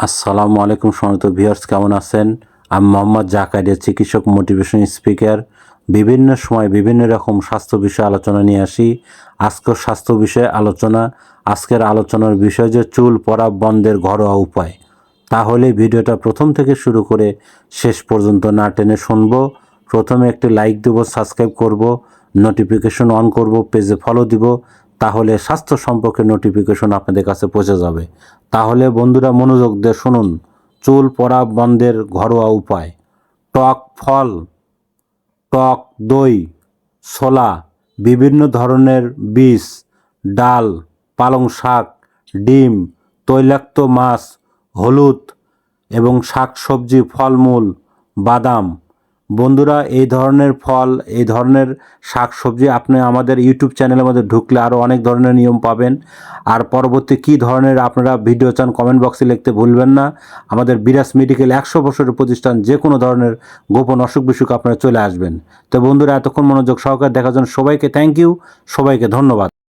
আসসালামু আলাইকুম সম্মানিত ভিউয়ার্স, কেমন আছেন? আমি মোহাম্মদ জাকারিয়া, চিকিৎসক, মোটিভেশন স্পিকার। বিভিন্ন সময় বিভিন্ন রকম স্বাস্থ্য বিষয়ে আলোচনা নিয়ে আসি। আজকের স্বাস্থ্য বিষয়ে আলোচনা, আজকের আলোচনার বিষয় যে চুল পড়া বন্ধের ঘরোয়া উপায়। তাহলে ভিডিওটা প্রথম থেকে শুরু করে শেষ পর্যন্ত না টেনে শুনবো। প্রথমে একটি লাইক দেব, সাবস্ক্রাইব করব, নোটিফিকেশন অন করব, পেজে ফলো দিব। তাহলে স্বাস্থ্য সম্পর্কে নোটিফিকেশন আপনাদের কাছে পৌঁছে যাবে। তাহলে বন্ধুরা মনোযোগ দিয়ে শুনুন। চুল পড়া বন্ধের ঘরোয়া উপায়। টক ফল, টক দই, ছোলা, বিভিন্ন ধরনের বীজ, ডাল, পালং শাক, ডিম, তৈলাক্ত মাছ, হলুদ এবং শাক সবজি, ফলমূল, বাদাম। বন্ধুরা, এই ধরনের ফল, এই ধরনের শাক সবজি আপনি আমাদের ইউটিউব চ্যানেলের মধ্যে ঢুকলে আরও অনেক ধরনের নিয়ম পাবেন। আর পরবর্তী কী ধরনের আপনারা ভিডিও চান কমেন্ট বক্সে লিখতে ভুলবেন না। আমাদের বিরাজ মেডিকেল 100 বছরের প্রতিষ্ঠান, যে কোনো ধরনের গোপন অসুখ বিসুখ আপনারা চলে আসবেন। তো বন্ধুরা, এতক্ষণ মনোযোগ সহকারে দেখার জন্য সবাইকে থ্যাংক ইউ, সবাইকে ধন্যবাদ।